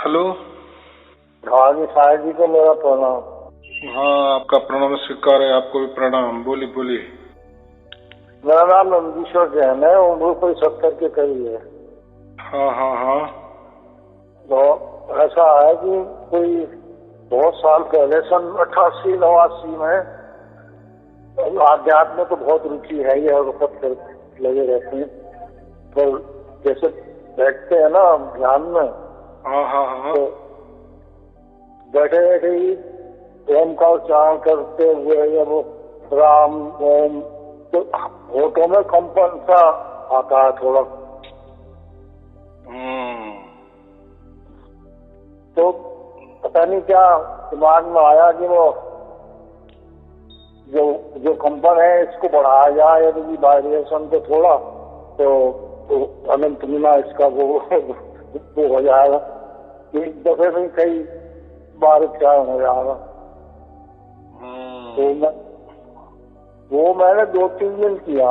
Hello. हाँ जी, साहिब जी को मेरा प्रणाम। हाँ, आपका प्रणाम स्वीकार है। आपको भी प्रणाम। बोलिए बोलिए। मेरा नाम नंदीश्वर जैन है। उम्र कोई 70 के करीब है। हाँ हाँ हाँ। तो ऐसा है कि कोई बहुत साल पहले सन 88-89 में आध्यात्म में तो बहुत रुचि है ही, और वक्त लगे रहते हैं। तो जैसे बैठते हैं ना ध्यान में, हाँ हाँ हाँ। तो बैठे बैठे ही ओम का उच्चारण करते हुए या वो राम ओम, तो होठों में कंपन सा आता है थोड़ा। तो पता नहीं क्या दिमाग में आया कि वो जो कंपन है इसको बढ़ाया जाए, यदि वाइब्रेशन को थोड़ा, तो अनंत गुना इसका वो हो जाएगा। एक दफे में कई बार उच्चारण हो जाएगा। तो वो मैंने 2-3 दिन किया,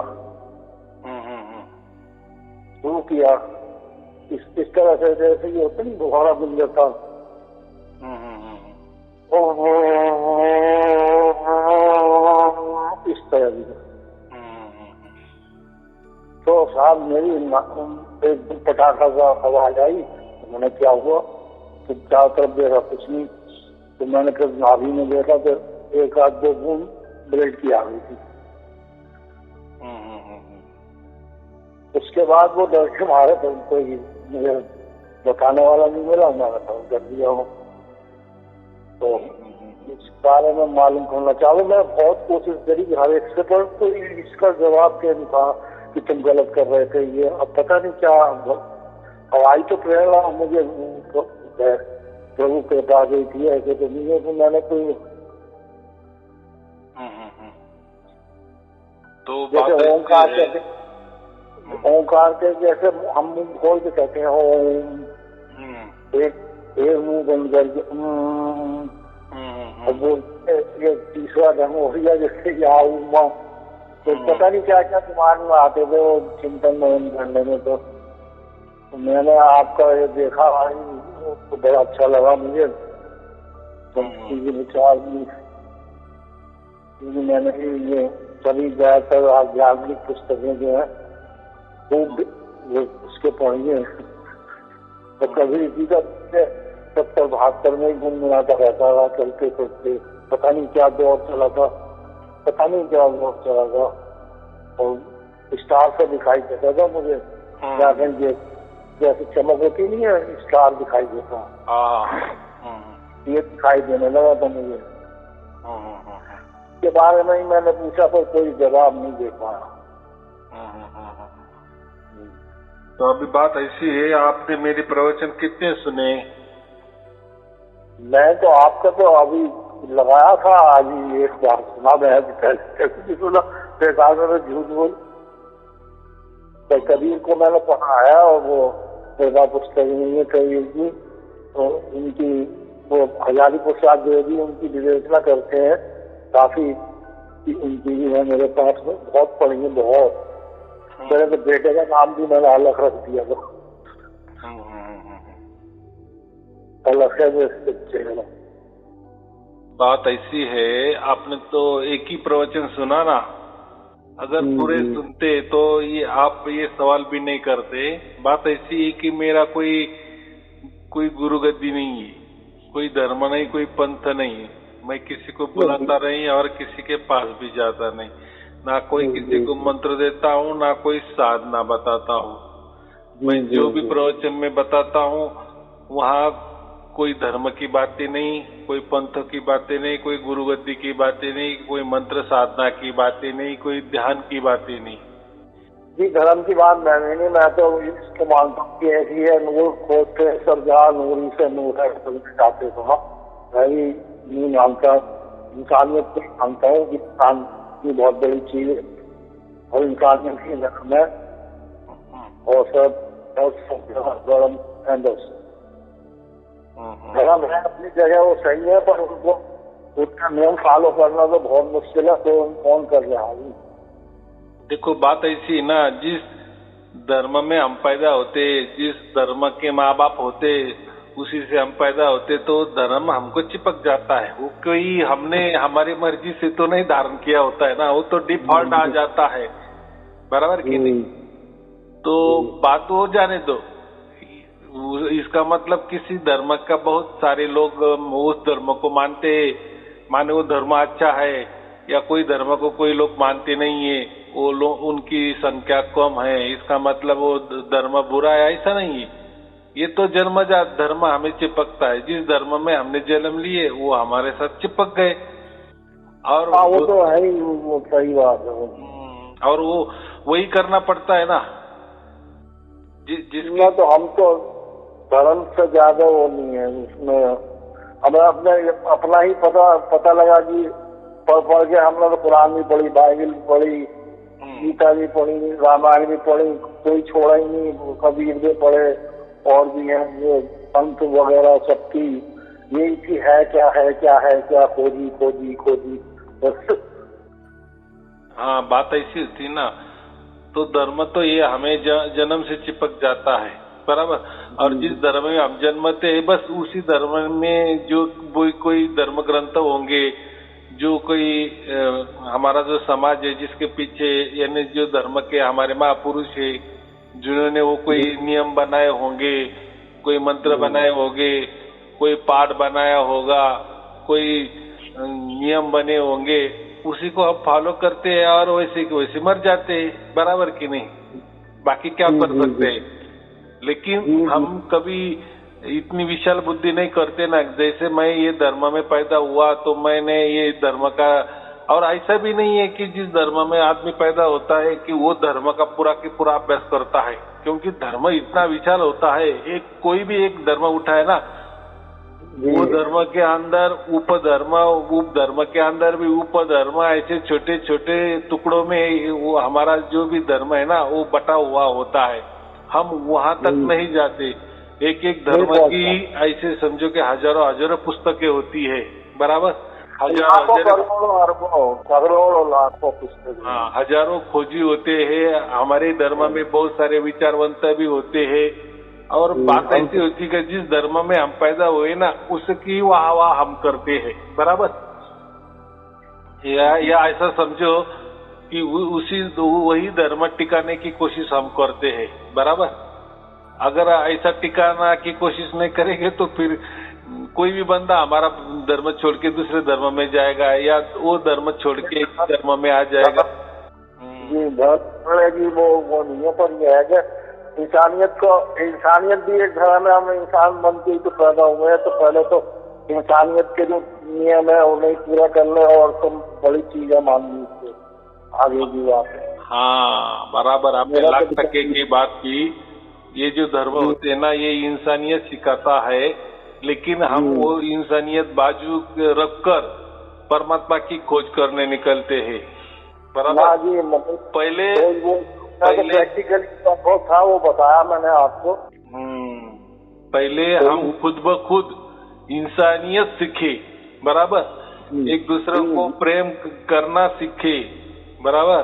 शुरू किया इस तरह से, जैसे ये होता नहीं दोबारा मिल जाता। इस तरह से तो साहब मेरी एक दिन पटाखा सा आवाज आई। तो मैंने क्या हुआ, तो चारों तरफ देखा, कुछ नहीं। तो मैंने फिर नाभि में देखा तो 1-2 बूंद ब्लड की आ गई थी। उसके बाद वो डर के मारे, तो कोई मुझे बताने वाला नहीं मिला। मैं डर दिया हूँ। तो इस बारे में मालूम करना चाहूँ। मैं बहुत कोशिश करी हर एक से, पर कोई इसका जवाब क्या नहीं कहा कि तुम गलत कर रहे थे। ये अब पता नहीं क्या हवाई तो प्रेरणा मुझे प्रभु कृपा गई थी, ऐसे तो नहीं है कि मैंने कोई तो जैसे ओंकार के जैसे हम मुंह खोल के कहते हैं ओम, एक मुंह बंद करके वो ये तीसरा ढंग हो गया जैसे या तो पता नहीं क्या क्या दिमाग में आते थे वो चिंतन में करने में। तो मैंने आपका ये देखा, तो बड़ा अच्छा लगा मुझे। तो विचार मैंने ये सभी ज्यादातर आध्यात्मिक पुस्तकें जो है वो उसके पढ़िए। तो कभी इसी का 70-72 में ही गुनगुनाता रहता रहा, चलते फिरते। पता नहीं क्या दौर चला था, पता नहीं क्या दौर चला था। और स्टार से दिखाई देता था मुझे, जैसे चमक होती नहीं है, स्टार दिखाई देता। ये दिखाई देने लगा था मुझे। के बारे में ही मैंने पूछा, पर कोई जवाब नहीं दे पाया। तो अभी बात ऐसी है, आपने मेरे प्रवचन कितने सुने? मैं तो आपका तो अभी लगाया था, आज ही एक बार सुना। मैं पहले सुना, फिर झूठ बोल। तो कबीर को मैंने पढ़ाया, और वो मेरा पुस्तक नहीं है कबीर की, तो उनकी वो हजारी प्रसाद देवी उनकी विवेचना करते हैं काफी। उनकी भी है मेरे पास में, बहुत पढ़ी है, बहुत। मेरे तो बेटे का नाम भी मैंने अलग रख दिया था, अलग है। बात ऐसी है, आपने तो एक ही प्रवचन सुना ना। अगर पूरे सुनते तो ये आप ये सवाल भी नहीं करते। बात ऐसी है कि मेरा कोई गुरु गद्दी नहीं है, कोई धर्म नहीं, कोई पंथ नहीं। मैं किसी को बुलाता नहीं और किसी के पास भी जाता नहीं। ना कोई किसी को मंत्र देता हूँ, ना कोई साधना बताता हूँ। मैं जो भी प्रवचन में बताता हूँ वहाँ कोई धर्म की बातें नहीं, कोई पंथ की बातें नहीं, कोई गुरु गद्दी की बातें नहीं, कोई मंत्र साधना की बातें नहीं, कोई ध्यान की बातें नहीं। जी, धर्म की बात मैंने नहीं। मैं तो इसको मानता हूँ कि ऐसी है, नूर खोजते सब जहाँ नूरी से नूर है जाते तो। मैं भी नहीं मानता, इंसानियत को मानता हूँ कि इंसान की बहुत बड़ी चीज है, और इंसानियत की धर्म है, और सब धर्म है। धर्म है अपनी जगह, वो सही है, पर उनको उसका नियम फॉलो करना तो बहुत मुश्किल है। तो कौन कर रहा है? देखो बात ऐसी है ना, जिस धर्म में हम पैदा होते, जिस धर्म के माँ बाप होते, उसी से हम पैदा होते, तो धर्म हमको चिपक जाता है। वो कोई हमने हमारी मर्जी से तो नहीं धारण किया होता है ना, वो तो डिफॉल्ट आ जाता है, बराबर कि नहीं। तो बात वो जाने दो, इसका मतलब किसी धर्म का बहुत सारे लोग उस धर्म को माने वो धर्म अच्छा है, या कोई धर्म को कोई लोग मानते नहीं है, वो लोग उनकी संख्या कम है, इसका मतलब वो धर्म बुरा है, ऐसा नहीं है। ये तो जन्मजात धर्म हमें चिपकता है। जिस धर्म में हमने जन्म लिए वो हमारे साथ चिपक गए। और वो तो है ही, वो सही बात है। और वो वही करना पड़ता है ना, जिसमें तो हम तो धर्म से ज्यादा वो नहीं है उसमें। हमें अपना ही पता लगा कि पढ़ के हमने तो कुरान भी पढ़ी, बाइबल भी पढ़ी, गीता भी पढ़ी, रामायण भी पढ़ी, कोई छोड़ा ही नहीं, कबीर भी पढ़े, और भी हैं जो संत वगैरह सबकी यही की है क्या खोजी बस। हाँ, बात ऐसी थी ना। तो धर्म तो ये हमें जन्म से चिपक जाता है, बराबर। और जिस धर्म में हम जन्मते हैं, बस उसी धर्म में जो कोई धर्म ग्रंथ होंगे, जो कोई हमारा जो समाज है जिसके पीछे, यानी जो धर्म के हमारे महापुरुष है जिन्होंने वो कोई नियम बनाए होंगे, कोई मंत्र बनाए होंगे, कोई पाठ बनाया होगा, कोई नियम बने होंगे, उसी को हम फॉलो करते हैं और वैसे के वैसे मर जाते हैं, बराबर कि नहीं। बाकी क्या कर सकते हैं। लेकिन हम कभी इतनी विशाल बुद्धि नहीं करते ना, जैसे मैं ये धर्म में पैदा हुआ तो मैंने ये धर्म का, और ऐसा भी नहीं है कि जिस धर्म में आदमी पैदा होता है कि वो धर्म का पूरा की पूरा अभ्यास करता है, क्योंकि धर्म इतना विशाल होता है। कोई भी एक धर्म उठा है ना, वो धर्म के अंदर उपधर्म, उप धर्म के अंदर भी उपधर्म, ऐसे छोटे छोटे टुकड़ों में वो हमारा जो भी धर्म है ना वो बटा हुआ होता है। हम वहां तक नहीं जाते। एक एक धर्म की ऐसे समझो कि हजारों पुस्तकें होती है, बराबर। करोड़ों लाखों पुस्तक। हाँ, हजारों खोजी होते हैं। हमारे धर्म में बहुत सारे विचारवंत भी होते हैं। और बात ऐसी होती है कि जिस धर्म में हम पैदा हुए ना, उसकी वाह हम करते हैं, बराबर। या ऐसा समझो कि वही धर्म टिकाने की कोशिश हम करते हैं, बराबर। अगर ऐसा टिकाना की कोशिश नहीं करेंगे तो फिर कोई भी बंदा हमारा धर्म छोड़ के दूसरे धर्म में जाएगा, या वो धर्म छोड़ के इस धर्म में आ जाएगा। जी, वो नहीं है, पर यह है कि इंसानियत भी एक धर्म है। हम इंसान बन के ही तो पैदा हुए हैं, तो पहले तो इंसानियत के जो नियम है उन्हें पूरा कर ले, और तुम बड़ी चीजें मान ली उससे आगे की बात है। हाँ, बराबर, आपने लाख टके की बात की। ये जो धर्म होते हैं ना, ये इंसानियत सिखाता है, लेकिन हम वो इंसानियत बाजू रखकर परमात्मा की खोज करने निकलते हैं, बराबर। पहले प्रैक्टिकली अनुभव था, वो बताया मैंने आपको। पहले हम खुद ब खुद इंसानियत सीखे, बराबर। एक दूसरे को प्रेम करना सीखे, बराबर।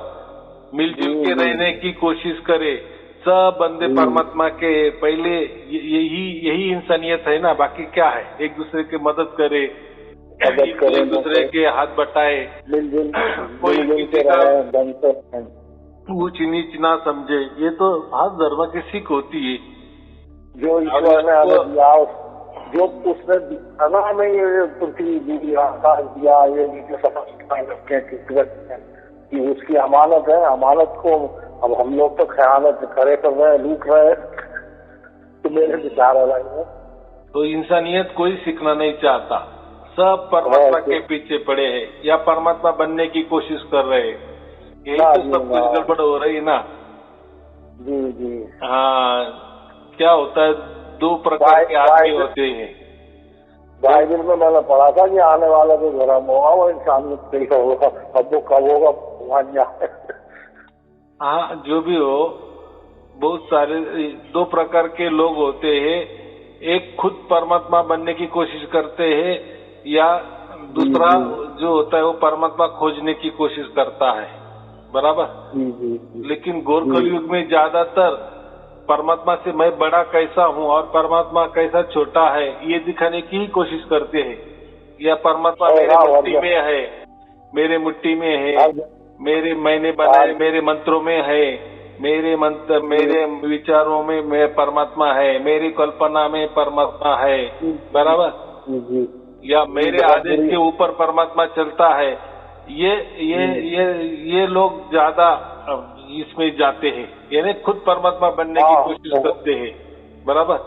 मिलजुल के रहने की कोशिश करे। सब बंदे परमात्मा के पहले यही इंसानियत है ना, बाकी क्या है। एक दूसरे की मदद करे, एक दूसरे के हाथ बटाए, कोई किसी का ऊंच नीच ना समझे। ये तो हर धर्म की सीख होती है। जो ईश्वर ने हमें दिया, जो उसने दिया ना हमें, ये पृथ्वी दी, आकाश दिया, ये कि उसकी अमानत है। अमानत को अब हम लोग तो खयानत करे कर रहे हैं, लूट रहे हैं। तो मेरे विचार अलग है। तो इंसानियत कोई सीखना नहीं चाहता, सब परमात्मा के पीछे पड़े हैं या परमात्मा बनने की कोशिश कर रहे हैं। यही तो सब कुछ गड़बड़ हो रही ना। जी जी। हाँ, क्या होता है, दो प्रकार के आदमी होते हैं। बाइबल में मैंने पढ़ा था कि आने वाला जो धर्म होगा वो इंसानियत से ही होगा। अब वो कब होगा भगवान जाने। हाँ, जो भी हो, बहुत सारे दो प्रकार के लोग होते हैं। एक खुद परमात्मा बनने की कोशिश करते हैं, या दूसरा जो होता है वो परमात्मा खोजने की कोशिश करता है, बराबर। लेकिन गौर कलयुग में ज्यादातर परमात्मा से मैं बड़ा कैसा हूँ और परमात्मा कैसा छोटा है ये दिखाने की ही कोशिश करते हैं। या परमात्मा मेरे मुट्ठी में है, मेरे मुट्ठी में है, मैंने बनाए मेरे मंत्रों में है, मेरे मंत्र मेरे विचारों में मैं परमात्मा है, मेरी कल्पना में परमात्मा है, बराबर। या मेरे आदेश के ऊपर परमात्मा चलता है। ये लोग ज्यादा इसमें जाते हैं, यानी खुद परमात्मा बनने की कोशिश करते हैं, बराबर।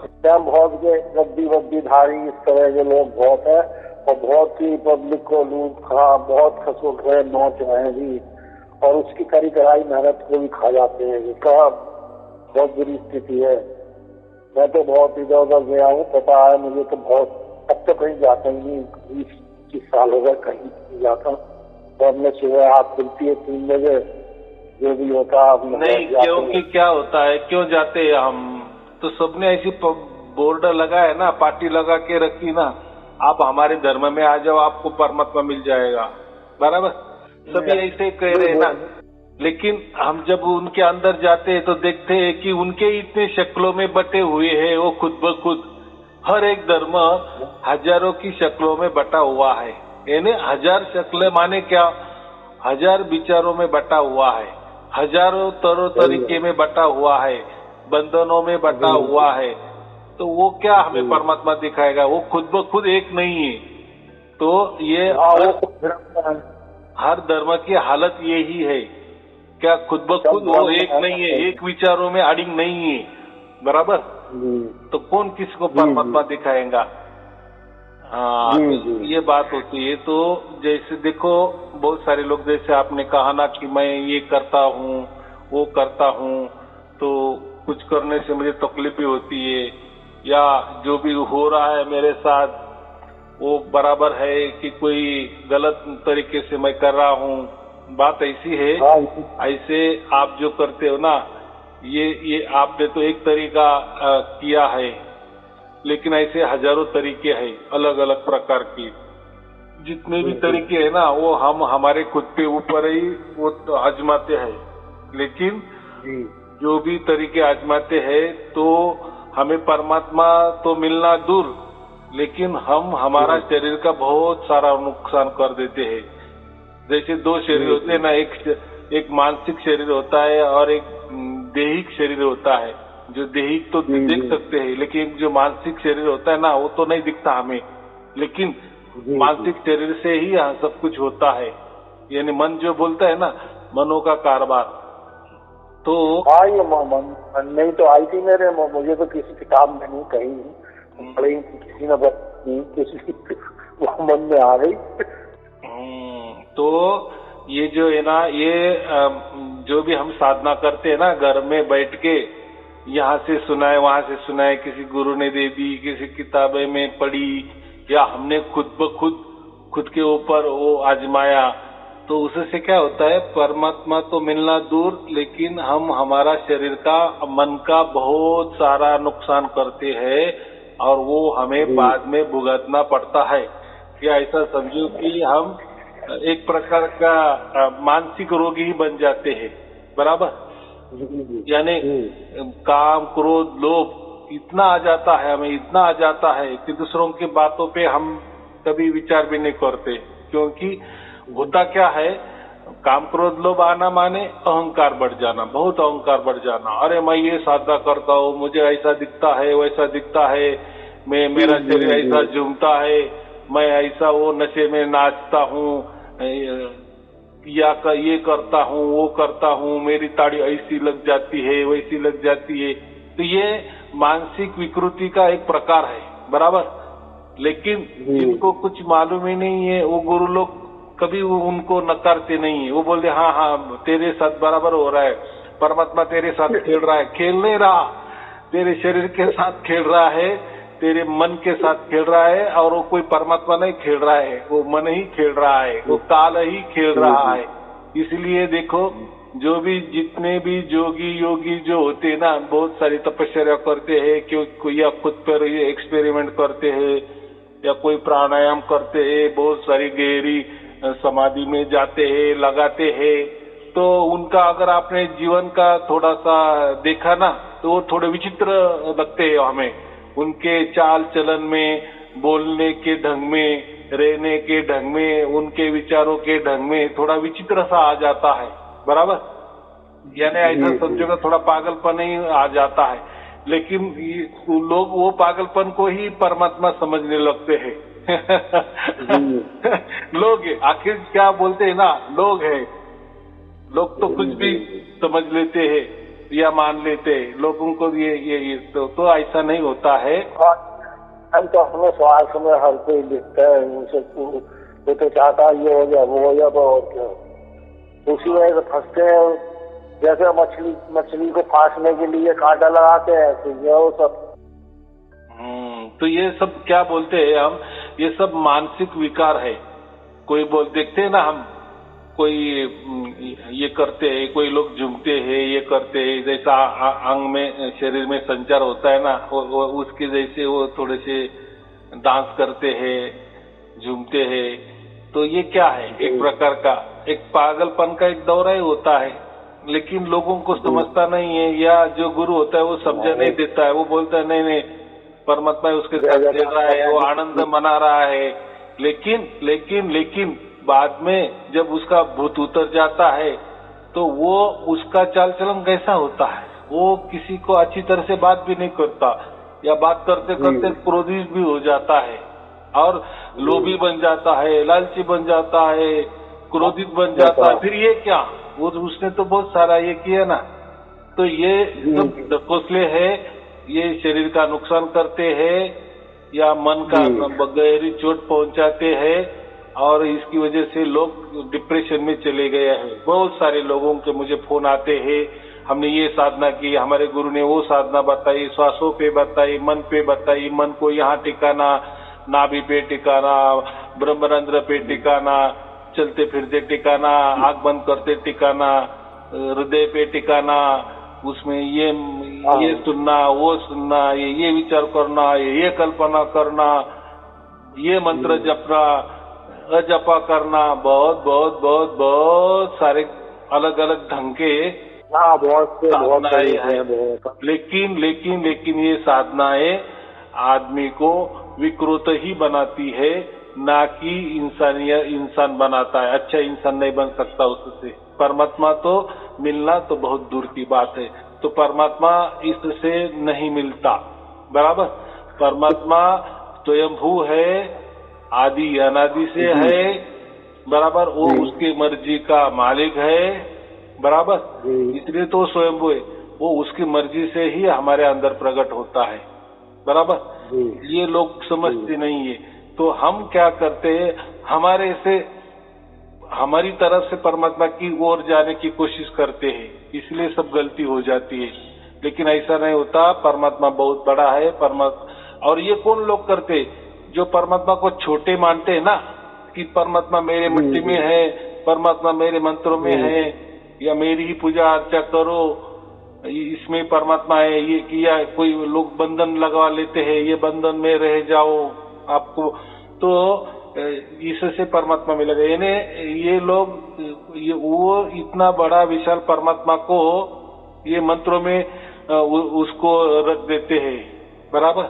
बहुत गद्दी वद्दी धारी इस तरह के लोग बहुत है और बहुत ही पब्लिक को लूट खा बहुत खसो रहे नोच रहे भी, और उसकी करी कराई मेहनत को भी खा जाते हैं। इसका बहुत बुरी स्थिति है। मैं तो बहुत इधर उधर गया हूँ, पता है मुझे तो बहुत। अब तो कहीं जाता ही नहीं, 20-25 साल हो गए कहीं नहीं जाता। तो हमने सुबह हाथ खुलती है 3 बजे, जो भी होता नहीं, क्योंकि क्या होता है, क्यों जाते हैं हम तो सबने ऐसी बोर्ड लगा है ना, पार्टी लगा के रखी ना, आप हमारे धर्म में आ जाओ आपको परमात्मा मिल जाएगा, बराबर। सभी ऐसे कह रहे हैं ना, लेकिन हम जब उनके अंदर जाते हैं तो देखते हैं कि उनके इतने शक्लों में बटे हुए हैं, वो खुद ब खुद हर एक धर्म हजारों की शक्लों में बटा हुआ है। यानी 1000 शक्लें माने क्या, 1000 विचारों में बटा हुआ है, हजारों तरीके में बटा हुआ है, बंधनों में बटा हुआ है। तो वो क्या हमें परमात्मा दिखाएगा, वो खुद ब खुद एक नहीं है। तो ये हर धर्म की हालत यही है, क्या खुद ब खुद वो एक नहीं है, एक विचारों में अड़िंग नहीं है, बराबर। तो कौन किसको परमात्मा दिखाएगा। हाँ, ये बात होती है। तो जैसे देखो बहुत सारे लोग, जैसे आपने कहा ना कि मैं ये करता हूँ वो करता हूँ, तो कुछ करने से मुझे तकलीफ भी होती है, या जो भी हो रहा है मेरे साथ वो बराबर है कि कोई गलत तरीके से मैं कर रहा हूँ। बात ऐसी है, ऐसे आप जो करते हो ना, ये आपने तो एक तरीका किया है, लेकिन ऐसे हजारों तरीके हैं अलग अलग प्रकार के। जितने भी तरीके हैं ना, वो हम हमारे खुद के ऊपर ही वो तो आजमाते हैं। लेकिन जो भी तरीके आजमाते हैं तो हमें परमात्मा तो मिलना दूर, लेकिन हम हमारा शरीर का बहुत सारा नुकसान कर देते हैं। जैसे 2 शरीर होते हैं ना, एक मानसिक शरीर होता है और एक दैहिक शरीर होता है। जो दैहिक तो देख सकते हैं, लेकिन जो मानसिक शरीर होता है ना, वो तो नहीं दिखता हमें, लेकिन मानसिक शरीर से ही सब कुछ होता है। यानी मन जो बोलता है ना, मनों का कारोबार। तो हाँ, ये मन नहीं तो आई थी मेरे, मुझे तो किसी किताब में नहीं, कहीं पढ़ी, किसी ने किसी वो मन में आ गई। तो ये जो है ना, ये जो भी हम साधना करते हैं ना, घर में बैठ के यहाँ से सुनाए वहां से सुनाए, किसी गुरु ने दे दी, किसी किताबें में पढ़ी, या हमने खुद ब खुद के ऊपर वो आजमाया, तो उससे क्या होता है, परमात्मा तो मिलना दूर, लेकिन हम हमारा शरीर का, मन का बहुत सारा नुकसान करते हैं, और वो हमें बाद में भुगतना पड़ता है। या ऐसा समझो कि हम एक प्रकार का मानसिक रोगी ही बन जाते हैं, बराबर। यानी काम क्रोध लोभ इतना आ जाता है, हमें इतना आ जाता है कि दूसरों की बातों पे हम कभी विचार भी नहीं करते। क्योंकि होता क्या है, काम क्रोध लोभ आना माने अहंकार बढ़ जाना, बहुत अहंकार बढ़ जाना। अरे मैं ये साधना करता हूँ, मुझे ऐसा दिखता है वैसा दिखता है, मेरा शरीर ऐसा झूमता है, मैं ऐसा वो नशे में नाचता हूँ, या ये करता हूँ वो करता हूँ, मेरी ताड़ी ऐसी लग जाती है वैसी लग जाती है। तो ये मानसिक विकृति का एक प्रकार है, बराबर। लेकिन जिनको कुछ मालूम ही नहीं है, वो गुरु लोग कभी वो उनको नकारते नहीं है। वो बोलते हाँ हाँ तेरे साथ बराबर हो रहा है, परमात्मा तेरे साथ खेल रहा है। खेल नहीं रहा, तेरे शरीर के साथ खेल रहा है, तेरे मन के साथ खेल रहा है, और वो कोई परमात्मा नहीं खेल रहा है, वो मन ही खेल रहा है, वो काल ही खेल रहा है। इसलिए देखो, जो भी जितने भी योगी जो होते हैं ना, बहुत सारी तपस्या करते हैं, क्यों या खुद पर एक्सपेरिमेंट करते हैं, या कोई प्राणायाम करते हैं, बहुत सारी गहरी समाधि में जाते हैं, लगाते हैं। तो उनका अगर आपने जीवन का थोड़ा सा देखा ना, तो वो थोड़े विचित्र लगते हैं हमें, उनके चाल चलन में, बोलने के ढंग में, रहने के ढंग में, उनके विचारों के ढंग में थोड़ा विचित्र सा आ जाता है, बराबर। यानी ऐसा समझोगे थोड़ा पागलपन ही आ जाता है, लेकिन लोग वो पागलपन को ही परमात्मा समझने लगते हैं। लोग आखिर क्या बोलते हैं ना, लोग हैं, लोग तो कुछ भी समझ लेते हैं या मान लेते हैं, लोगों को ये तो ऐसा नहीं होता है। हम तो अपने स्वार्थ में हर कोई लिखता है, उनसे वो तो चाहता है ये हो जाए वो हो जाए, और क्या उसी वजह से फंसते हैं। जैसे मछली को फांसने के लिए कांटा लगाते हैं, तो ये वो सब तो ये सब क्या बोलते हैं हम, ये सब मानसिक विकार है। कोई देखते हैं ना हम, कोई ये करते हैं, कोई लोग झूमते हैं, ये करते हैं, जैसा अंग में शरीर में संचार होता है ना, वो उसके जैसे वो थोड़े से डांस करते हैं, झूमते हैं। तो ये क्या है, एक प्रकार का एक पागलपन का एक दौरा ही होता है, लेकिन लोगों को समझता नहीं है, या जो गुरु होता है वो समझा नहीं देता है। वो बोलता है नहीं नहीं, परमात्मा उसके साथ दे रहा है, वो आनंद मना रहा है। लेकिन बाद में जब उसका भूत उतर जाता है तो वो उसका चाल चलन कैसा होता है, वो किसी को अच्छी तरह से बात भी नहीं करता, या बात करते करते क्रोधित भी हो जाता है, और लोभी बन जाता है, लालची बन जाता है, क्रोधित बन जाता है। फिर ये क्या, वो उसने तो बहुत सारा ये किया ना। तो ये सब ढकोसले है, ये शरीर का नुकसान करते हैं या मन का गहरी चोट पहुंचाते हैं, और इसकी वजह से लोग डिप्रेशन में चले गए हैं। बहुत सारे लोगों के मुझे फोन आते हैं, हमने ये साधना की, हमारे गुरु ने वो साधना बताई, श्वासों पे बताई, मन पे बताई, मन को यहाँ टिकाना, नाभि पे टिकाना, ब्रह्मरंध्र पे टिकाना, चलते फिरते टिकाना, आंख बंद करते टिकाना, हृदय पे टिकाना, उसमें ये सुनना, वो सुनना, ये विचार करना, ये कल्पना करना, ये मंत्र जपना, अजपा करना, बहुत बहुत बहुत बहुत सारे अलग अलग ढंग के साधनाएं हैं। लेकिन ये साधनाएं आदमी को विकृत ही बनाती है, ना कि इंसान बनाता है। अच्छा इंसान नहीं बन सकता उससे। परमात्मा तो मिलना तो बहुत दूर की बात है, तो परमात्मा इससे नहीं मिलता, बराबर। परमात्मा स्वयंभू है, आदि अनादि से है, बराबर। वो उसकी मर्जी का मालिक है, बराबर। इसलिए तो स्वयंभू है, वो उसकी मर्जी से ही हमारे अंदर प्रकट होता है, बराबर। ये लोग समझते नहीं है। तो हम क्या करते हैं, हमारी तरफ से परमात्मा की ओर जाने की कोशिश करते हैं, इसलिए सब गलती हो जाती है। लेकिन ऐसा नहीं होता, परमात्मा बहुत बड़ा है। और ये कौन लोग करते, जो परमात्मा को छोटे मानते हैं ना, कि परमात्मा मेरे मिट्टी में है, परमात्मा मेरे मंत्रों में है, या मेरी ही पूजा अर्चा करो, इसमें परमात्मा है, ये किया। कोई लोग बंधन लगवा लेते हैं, ये बंधन में रह जाओ आपको, तो इससे परमात्मा मिलेगा। यानी ये लोग वो इतना बड़ा विशाल परमात्मा को ये मंत्रों में उसको रख देते हैं, बराबर।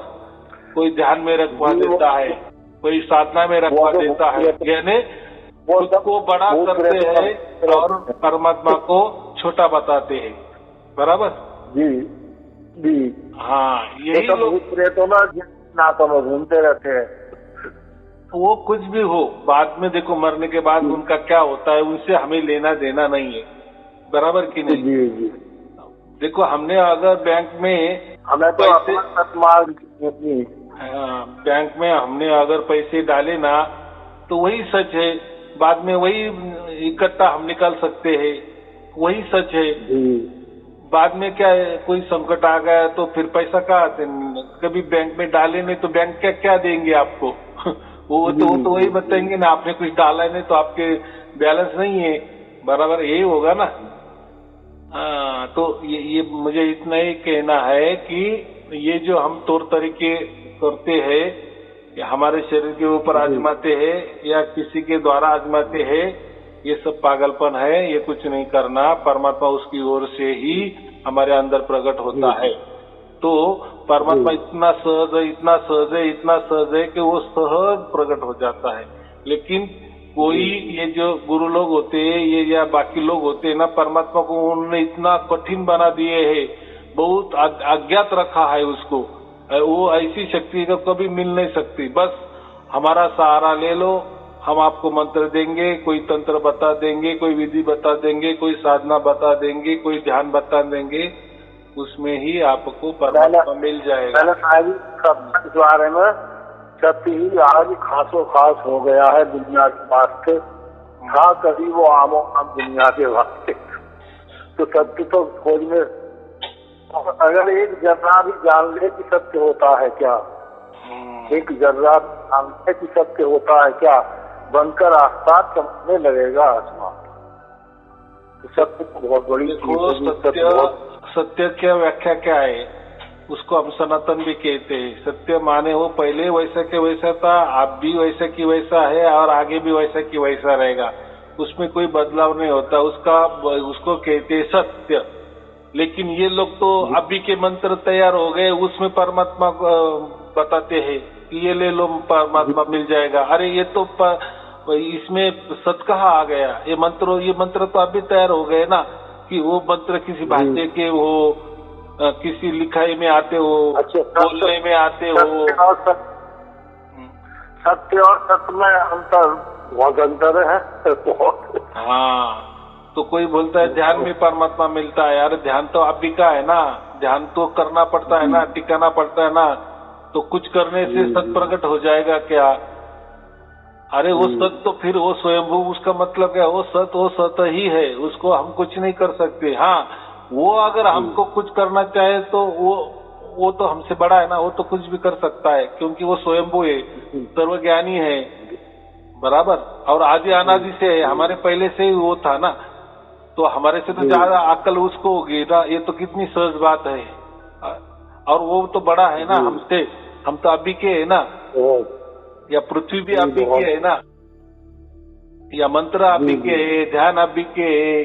कोई ध्यान में रखवा देता है, कोई साधना में रखवा देता है, यानी खुद को बड़ा करते हैं और परमात्मा को छोटा बताते हैं, बराबर। जी हाँ, यही लोग प्रेतों में घूमते रहते हैं। वो कुछ भी हो, बाद में देखो मरने के बाद उनका क्या होता है, उनसे हमें लेना देना नहीं है, बराबर कि नहीं। जी। देखो हमने अगर बैंक में हमें तो बैंक में हमने अगर पैसे डाले ना, तो वही सच है, बाद में वही इकट्ठा हम निकाल सकते हैं, वही सच है। बाद में क्या है, कोई संकट आ गया तो फिर पैसा कहाँ, कभी बैंक में डाले नहीं तो बैंक क्या देंगे आपको। वो तो वही बताएंगे ना, आपने कुछ डाला नहीं तो आपके बैलेंस नहीं है, बराबर। यही होगा ना। हाँ, तो ये मुझे इतना ही कहना है कि ये जो हम तौर तरीके करते हैं, या हमारे शरीर के ऊपर आजमाते हैं, या किसी के द्वारा आजमाते हैं, ये सब पागलपन है। ये कुछ नहीं करना, परमात्मा उसकी ओर से ही हमारे अंदर प्रकट होता है। तो परमात्मा इतना सहज है, इतना सहज है, इतना सहज है कि वो सहज प्रकट हो जाता है। लेकिन कोई ये जो गुरु लोग होते हैं, ये या बाकी लोग होते हैं ना, परमात्मा को उन्होंने इतना कठिन बना दिए है, बहुत अज्ञात रखा है उसको। वो ऐसी शक्ति तो कभी मिल नहीं सकती। बस हमारा सहारा ले लो, हम आपको मंत्र देंगे, कोई तंत्र बता देंगे, कोई विधि बता देंगे, कोई साधना बता देंगे, कोई ध्यान बता देंगे, उसमें ही आपको परमात्मा मिल जाएगा। इस बारे में सत्य ही आज खासो खास हो गया है दुनिया के वास्ते, था कभी वो आमो आम दुनिया के वास्ते। तो सत्य तो खोज में अगर एक जर्रा भी जान ले कि सत्य होता है क्या, एक जर्रा जान ले कि सत्य होता है क्या, बनकर आसपास चमकने लगेगा आसमान। तो सत्य तो बहुत बड़ी सत्य क्या व्याख्या क्या है, उसको हम सनातन भी कहते हैं। सत्य माने वो पहले वैसा के वैसा था, आप भी वैसा की वैसा है और आगे भी वैसा की वैसा रहेगा, उसमें कोई बदलाव नहीं होता, उसको कहते हैं सत्य। लेकिन ये लोग तो अभी के मंत्र तैयार हो गए, उसमें परमात्मा बताते हैं कि ये ले लो परमात्मा मिल जाएगा। अरे ये तो इसमें सत्य कहाँ आ गया, ये मंत्र तो अभी तैयार हो गए ना, कि वो मंत्र किसी भाषा के हो, किसी लिखाई में आते हो, बोलने में आते हो। सत्य और सत्य में अंतर, बहुत अंतर है। हाँ, तो कोई बोलता है ध्यान में परमात्मा मिलता है। यार ध्यान तो अभी का है ना, ध्यान तो करना पड़ता है ना, टिकाना पड़ता है ना, तो कुछ करने से सत प्रकट हो जाएगा क्या? अरे वो सत तो फिर वो स्वयंभू, उसका मतलब क्या, वो सत ही है, उसको हम कुछ नहीं कर सकते। हाँ, वो अगर हमको कुछ करना चाहे तो वो तो हमसे बड़ा है ना, वो तो कुछ भी कर सकता है, क्योंकि वो स्वयंभू है, सर्वज्ञानी है, बराबर। और आदि अनादि से है, हमारे पहले से ही वो था ना, तो हमारे से तो ज्यादा अक्ल उसको होगी ना। ये तो कितनी सहज बात है। और वो तो बड़ा है ना हमसे, हम तो अभी के है ना, या पृथ्वी भी अभी के है ना, या मंत्र अभी के है, ध्यान अभी के है,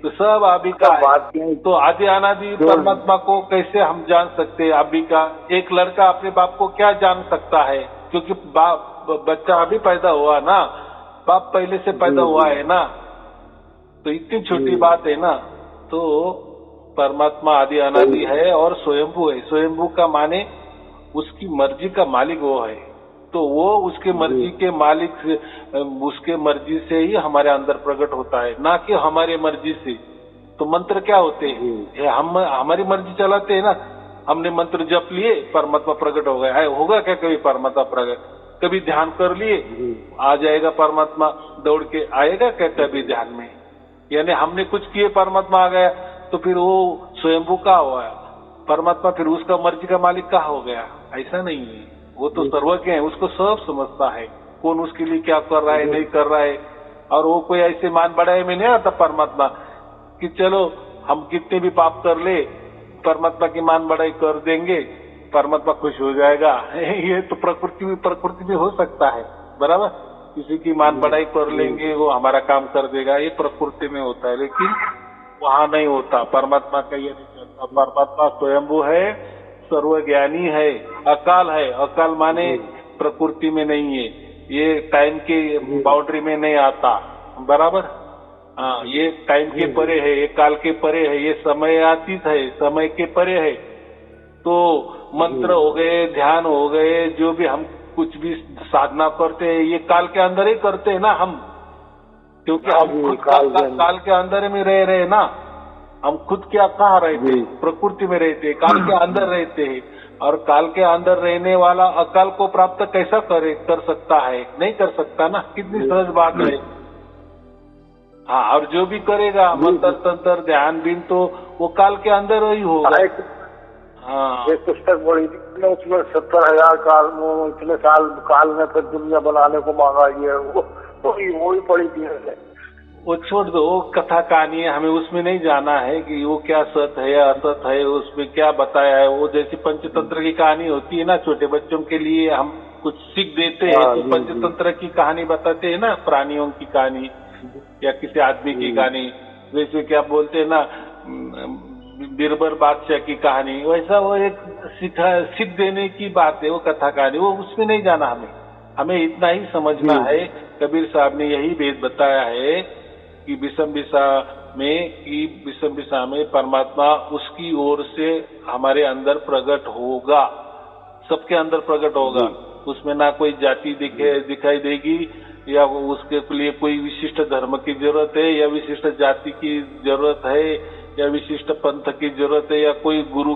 तो सब अभी का है। तो आदि अनादि परमात्मा को कैसे हम जान सकते हैं अभी का? एक लड़का अपने बाप को क्या जान सकता है, क्योंकि बच्चा अभी पैदा हुआ ना, बाप पहले से पैदा हुआ है ना, तो इतनी छोटी बात है ना। तो परमात्मा आदि अनादि है और स्वयंभू है। स्वयंभू का माने उसकी मर्जी का मालिक वो है, तो वो उसके मर्जी के मालिक से, उसके मर्जी से ही हमारे अंदर प्रकट होता है, ना कि हमारे मर्जी से। तो मंत्र क्या होते हैं, हम हमारी मर्जी चलाते हैं ना, हमने मंत्र जप लिए, परमात्मा प्रकट हो गया है। होगा क्या कभी परमात्मा प्रकट? कभी ध्यान कर लिए, आ जाएगा परमात्मा, दौड़ के आएगा क्या कभी ध्यान में? यानी हमने कुछ किए, परमात्मा आ गया, तो फिर वो स्वयंभू का हुआ परमात्मा, फिर उसका मर्जी का मालिक कहाँ हो गया? ऐसा नहीं है, वो तो सर्वज्ञ है, उसको सब समझता है, कौन उसके लिए क्या कर रहा है, नहीं कर रहा है। और वो कोई ऐसे मान बढ़ाए में नहीं आता परमात्मा कि चलो हम कितने भी पाप कर ले, परमात्मा की मान बढ़ाई कर देंगे, परमात्मा खुश हो जाएगा। ये तो प्रकृति भी हो सकता है, बराबर। किसी की मान बढ़ाई कर लेंगे, वो हमारा काम कर देगा, ये प्रकृति में होता है, लेकिन वहां नहीं होता। परमात्मा का ये नहीं चलता। परमात्मा स्वयंभू है, सर्वज्ञानी है, अकाल है। अकाल माने प्रकृति में नहीं है, ये टाइम के बाउंड्री में नहीं आता, बराबर। हाँ, ये टाइम के परे है, ये काल के परे है, ये समयातीत है, समय के परे है। तो मंत्र हो गए, ध्यान हो गए, जो भी हम कुछ भी साधना करते हैं, ये काल के अंदर ही करते हैं ना हम, क्योंकि हम खुद काल के अंदर में रह रहे ना। हम खुद क्या कहाँ रहते, प्रकृति में रहते, काल के अंदर रहते हैं। और काल के अंदर रहने वाला अकाल को प्राप्त कैसा कर सकता है? नहीं कर सकता ना, कितनी सहज बात है। हाँ, और जो भी करेगा मंत्र तंत्र ध्यान बीन, तो वो काल के अंदर ही होगा। हाँ, एक पुस्तक पढ़ी थी, उसमें 70,000 काल में, इतने साल काल में फिर दुनिया बनाने को मांगा है, वो ही पढ़ी थी। वो छोड़ दो, वो कथा कहानी है, हमें उसमें नहीं जाना है कि वो क्या सत है या असत है, उसमें क्या बताया है। वो जैसी पंचतंत्र की कहानी होती है ना, छोटे बच्चों के लिए हम कुछ सीख देते हैं, तो पंचतंत्र की कहानी बताते हैं ना, प्राणियों की कहानी या किसी आदमी की कहानी। जैसे क्या बोलते हैं ना, बीरबल बादशाह की कहानी, वैसा वो एक सीख देने की बात है, वो कथा कहानी, वो उसमें नहीं जाना हमें। हमें इतना ही समझना है, कबीर साहब ने यही वेद बताया है कि विषम विषा में परमात्मा उसकी ओर से हमारे अंदर प्रकट होगा, सबके अंदर प्रकट होगा। उसमें ना कोई जाति दिखाई देगी, या उसके लिए कोई विशिष्ट धर्म की जरूरत है, या विशिष्ट जाति की जरूरत है, या विशिष्ट पंथ की जरूरत है, या कोई गुरु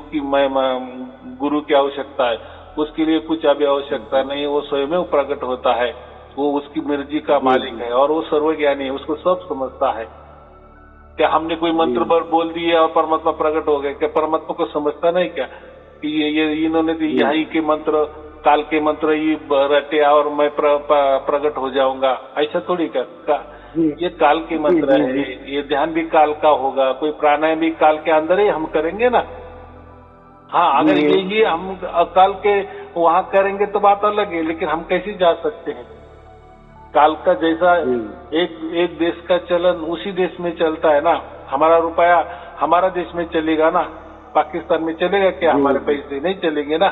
की आवश्यकता है। उसके लिए कुछ अभी आवश्यकता नहीं, वो स्वयं प्रकट होता है। वो उसकी मर्जी का मालिक है और वो सर्वज्ञानी है, उसको सब समझता है। क्या हमने कोई मंत्र बोल दिया और परमात्मा प्रकट हो गए? क्या परमात्मा को समझता नहीं क्या कि ये इन्होंने यही के मंत्र, काल के मंत्र ही रटे और मैं प्रकट हो जाऊंगा? ऐसा थोड़ी ये काल के मंत्र है, ये ध्यान भी काल का होगा, कोई प्राणायाम भी काल के अंदर ही हम करेंगे ना। हाँ, अगर ये हम काल के वहां करेंगे तो बात अलग है, लेकिन हम कैसे जा सकते हैं? काल का जैसा एक देश का चलन उसी देश में चलता है ना। हमारा रुपया हमारा देश में चलेगा ना, पाकिस्तान में चलेगा क्या? हमारे पैसे नहीं चलेंगे ना।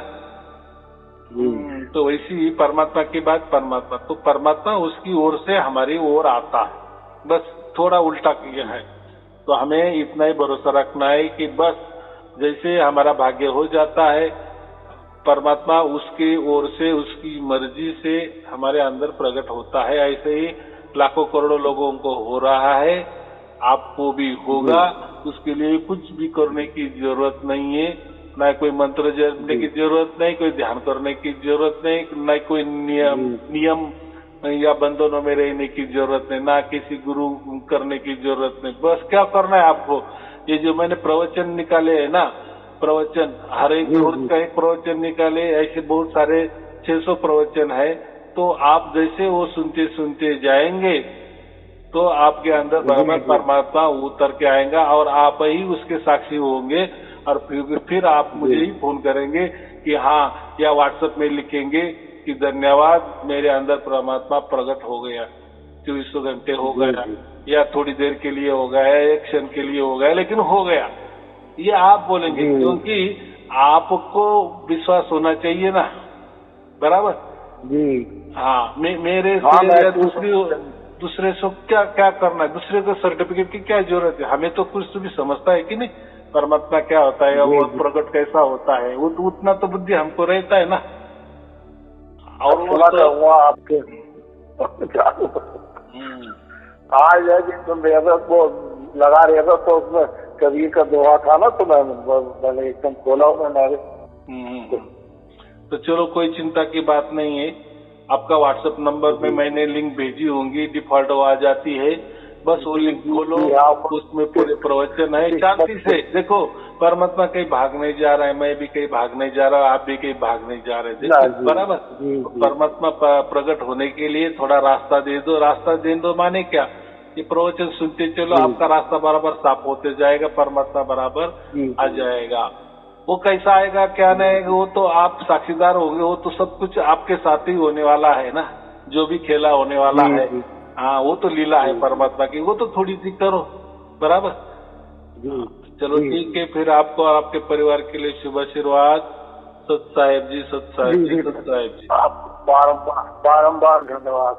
तो वैसी ही परमात्मा की बात, परमात्मा उसकी ओर से हमारी ओर आता है, बस थोड़ा उल्टा किया है। तो हमें इतना ही भरोसा रखना है कि बस जैसे हमारा भाग्य हो जाता है, परमात्मा उसकी ओर से, उसकी मर्जी से हमारे अंदर प्रकट होता है। ऐसे ही लाखों करोड़ों लोगों को हो रहा है, आपको भी होगा। उसके लिए कुछ भी करने की जरूरत नहीं है, ना कोई मंत्र जपने की जरूरत नहीं, कोई ध्यान करने की जरूरत नहीं, ना कोई नियम या बंधनों में रहने की जरूरत नहीं, ना किसी गुरु करने की जरूरत नहीं। बस क्या करना है आपको, ये जो मैंने प्रवचन निकाले है ना, प्रवचन हर एक रोज का एक प्रवचन निकाले, ऐसे बहुत सारे 600 प्रवचन है। तो आप जैसे वो सुनते सुनते जाएंगे तो आपके अंदर बराबर परमात्मा उतर के आएगा और आप ही उसके साक्षी होंगे। और फिर आप मुझे ही फोन करेंगे कि हाँ, या व्हाट्सएप में लिखेंगे कि धन्यवाद, मेरे अंदर परमात्मा प्रकट हो गया, 24 घंटे हो गया, या थोड़ी देर के लिए हो गया, एक क्षण के लिए हो गया, लेकिन हो गया। ये आप बोलेंगे, क्योंकि आपको विश्वास होना चाहिए ना, बराबर जी। हाँ, मेरे से या दूसरे से क्या करना है? दूसरे को सर्टिफिकेट की क्या जरूरत है? हमें तो कुछ तो भी समझता है कि नहीं, परमात्मा क्या होता है और प्रकट कैसा होता है, वो तो उतना तो बुद्धि हमको रहता है ना। और वो आपके आज है कि तुम वो लगा रहे थे तो उसमें कबीर का दोहा था ना, तो मैंने एकदम खोला मैंने। तो चलो, कोई चिंता की बात नहीं है। आपका व्हाट्सएप नंबर में मैंने लिंक भेजी होंगी, डिफॉल्ट आ जाती है, बस वो लिंक खोलो, उसमें पूरे प्रवचन है। शांति से देखो, परमात्मा कहीं भाग नहीं जा रहा है, मैं भी कहीं भाग नहीं जा रहा, आप भी कहीं भाग नहीं जा रहे, देखो बराबर। परमात्मा प्रकट होने के लिए थोड़ा रास्ता दे दो। रास्ता दे दो माने क्या? ये प्रवचन सुनते चलो, आपका रास्ता बराबर साफ होते जाएगा, परमात्मा बराबर आ जाएगा। वो कैसा आएगा क्या नहीं आएगा वो तो आप साक्षीदार होंगे, वो तो सब कुछ आपके साथ ही होने वाला है ना, जो भी खेला होने वाला है। हाँ, वो तो लीला है परमात्मा की, वो तो थोड़ी सी करो, बराबर। चलो ठीक है, फिर आपको और आपके परिवार के लिए शुभ आशीर्वाद। सत साहेब जी, सत साहेब जी, सत साहेब जी। बारंबार धन्यवाद।